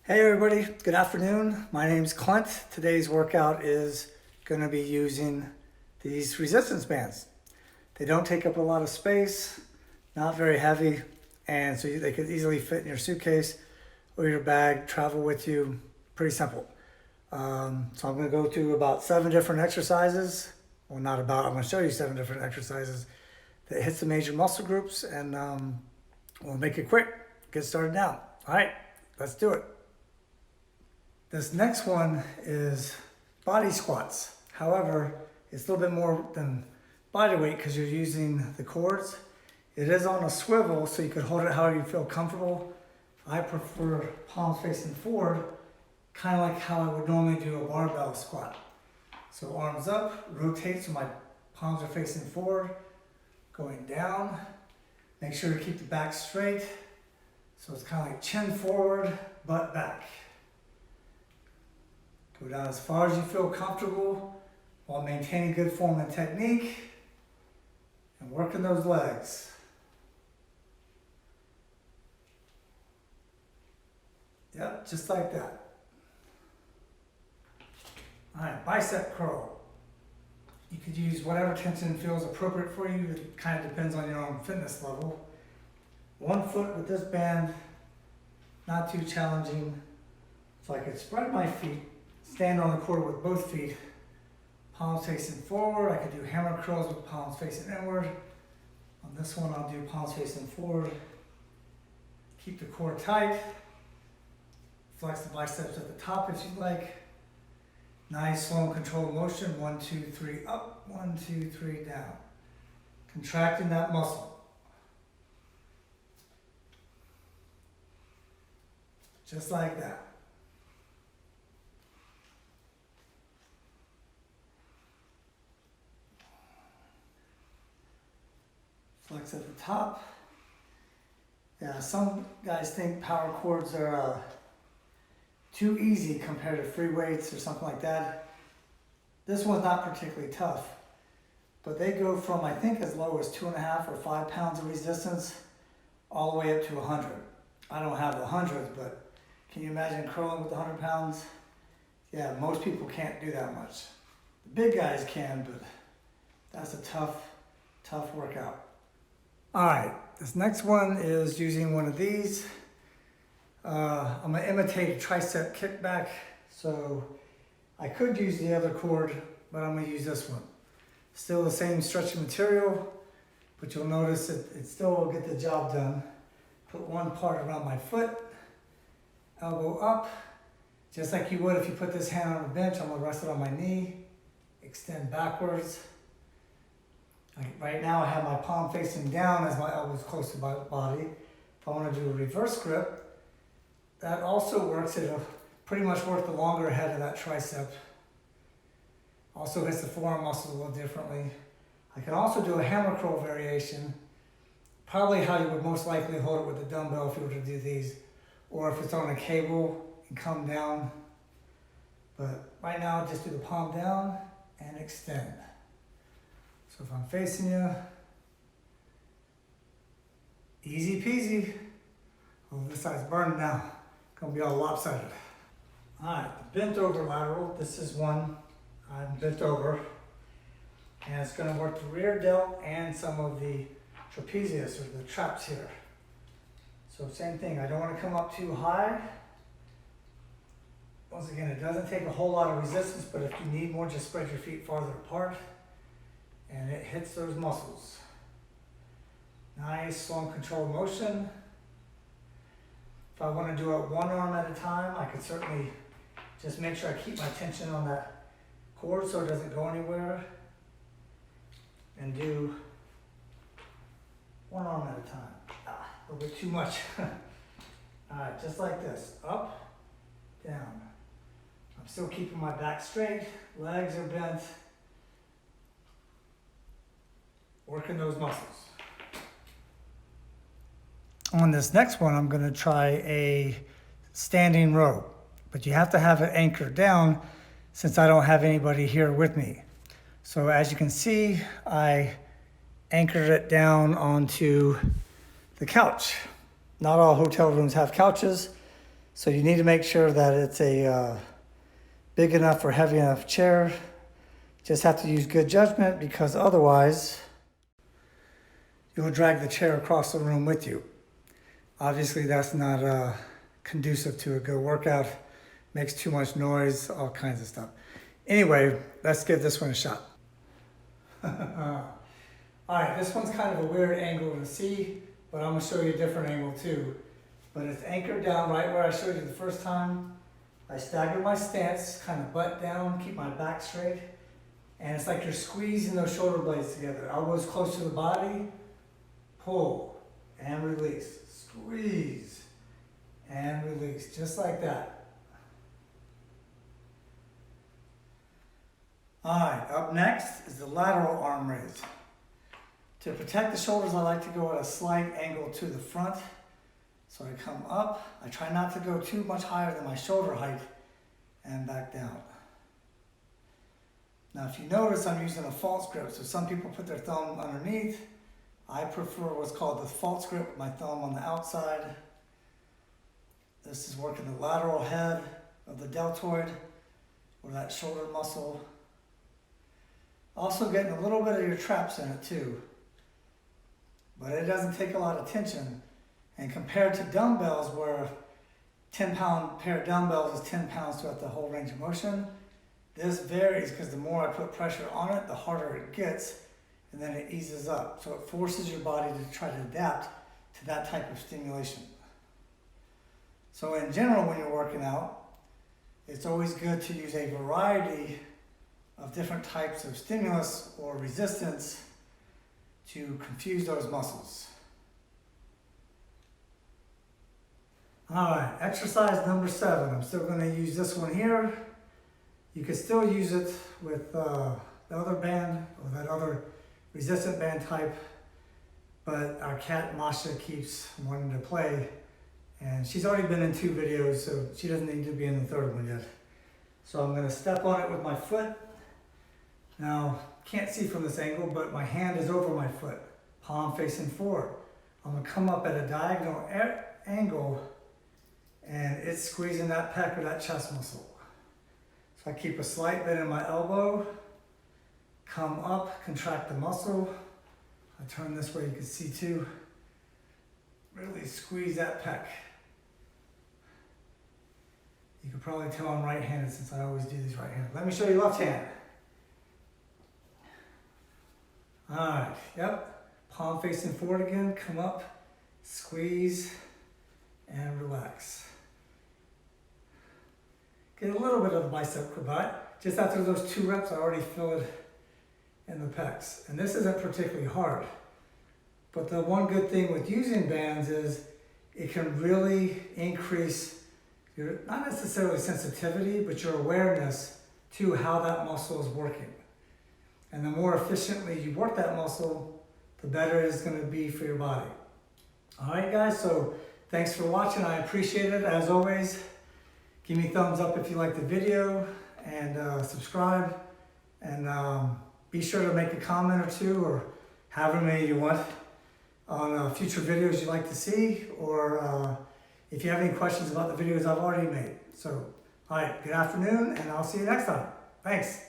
Hey everybody, good afternoon. My name's Clint. Today's workout is going to be using these resistance bands. They don't take up a lot of space, not very heavy, and so they could easily fit in your suitcase or your bag, travel with you, pretty simple. So I'm going to go through about 7 different exercises. Well, not about, I'm going to show you 7 different exercises that hits the major muscle groups, and we'll make it quick. Get started now. All right, let's do it. This next one is body squats. However, it's a little bit more than body weight because you're using the cords. It is on a swivel, so you could hold it however you feel comfortable. I prefer palms facing forward, kind of like how I would normally do a barbell squat. So arms up, rotate so my palms are facing forward, going down. Make sure to keep the back straight. So it's kind of like chin forward, butt back. Go down as far as you feel comfortable while maintaining good form and technique and working those legs. Yep, just like that. All right, bicep curl. You could use whatever tension feels appropriate for you. It kind of depends on your own fitness level. 1 foot with this band, not too challenging. So I could spread my feet, stand on the cord with both feet, palms facing forward. I could do hammer curls with palms facing inward. On this one, I'll do palms facing forward. Keep the core tight. Flex the biceps at the top if you'd like. Nice, slow and controlled motion. 1, 2, 3, up. 1, 2, 3, down. Contracting that muscle. Just like that. Flex at the top. Yeah, some guys think power chords are too easy compared to free weights or something like that. This one's not particularly tough, but they go from, I think, as low as 2.5 or 5 pounds of resistance all the way up to 100. I don't have the hundreds, but can you imagine curling with 100 pounds? Yeah, most people can't do that much. The big guys can, but that's a tough workout. All right, this next one is using one of these. I'm gonna imitate a tricep kickback. So I could use the other cord, but I'm gonna use this one. Still the same stretching material, but you'll notice it still will get the job done. Put one part around my foot, elbow up, just like you would if you put this hand on a bench. I'm gonna rest it on my knee, extend backwards. Right now I have my palm facing down as my elbow's close to my body. If I want to do a reverse grip, that also works. It'll pretty much work the longer head of that tricep. Also hits the forearm muscles a little differently. I can also do a hammer curl variation, probably how you would most likely hold it with a dumbbell if you were to do these, or if it's on a cable and come down. But right now, just do the palm down and extend. So if I'm facing you, easy peasy. Oh, this side's burning now. Gonna be all lopsided. All right, bent over lateral. This is one I'm bent over. And it's gonna work the rear delt and some of the trapezius or the traps here. So same thing, I don't wanna come up too high. Once again, it doesn't take a whole lot of resistance, but if you need more, just spread your feet farther apart. And it hits those muscles. Nice, slow and controlled motion. If I want to do it one arm at a time, I could certainly just make sure I keep my tension on that cord so it doesn't go anywhere. And do one arm at a time. A little bit too much. All right, just like this. Up, down. I'm still keeping my back straight, legs are bent. Working those muscles. On this next one, I'm gonna try a standing row, but you have to have it anchored down since I don't have anybody here with me. So as you can see, I anchored it down onto the couch. Not all hotel rooms have couches, So you need to make sure that it's a big enough or heavy enough chair. Just have to use good judgment, because otherwise you'll drag the chair across the room with you. Obviously that's not conducive to a good workout. Makes too much noise, all kinds of stuff. Anyway, let's give this one a shot. All right, this one's kind of a weird angle to see, but I'm gonna show you a different angle too. But it's anchored down right where I showed you the first time. I stagger my stance, kind of butt down, keep my back straight. And it's like you're squeezing those shoulder blades together. Elbows close to the body, pull and release. Squeeze and release, just like that. All right, up next is the lateral arm raise. To protect the shoulders, I like to go at a slight angle to the front. So I come up, I try not to go too much higher than my shoulder height, and back down. Now if you notice, I'm using a false grip, so some people put their thumb underneath. I prefer what's called the false grip with my thumb on the outside. This is working the lateral head of the deltoid, or that shoulder muscle. Also getting a little bit of your traps in it too. But it doesn't take a lot of tension. And compared to dumbbells, where a 10-pound pair of dumbbells is 10 pounds throughout the whole range of motion, this varies because the more I put pressure on it, the harder it gets, and then it eases up. So it forces your body to try to adapt to that type of stimulation. So in general, when you're working out, it's always good to use a variety of different types of stimulus or resistance to confuse those muscles. All right, exercise number 7. I'm still going to use this one here. You can still use it with the other band or that other resistant band type, but our cat Masha keeps wanting to play, and she's already been in 2 videos, so she doesn't need to be in the 3rd one yet. So I'm going to step on it with my foot. Now, can't see from this angle, but my hand is over my foot, palm facing forward. I'm going to come up at a diagonal angle, and it's squeezing that pec or that chest muscle. So I keep a slight bend in my elbow, come up, contract the muscle. I turn this way, you can see too. Really squeeze that pec. You can probably tell I'm right-handed since I always do these right-handed. Let me show you left hand. All right, yep. Palm facing forward again, come up, squeeze, and relax. Get a little bit of the bicep cravat. Just after those 2 reps, I already feel it in the pecs. And this isn't particularly hard. But the one good thing with using bands is it can really increase your, not necessarily sensitivity, but your awareness to how that muscle is working. And the more efficiently you work that muscle, the better it is going to be for your body. All right, guys, so thanks for watching. I appreciate it. As always, give me a thumbs up if you like the video, and subscribe, and be sure to make a comment or 2, or however many you want, on future videos you'd like to see, or if you have any questions about the videos I've already made. So, all right, good afternoon, and I'll see you next time. Thanks.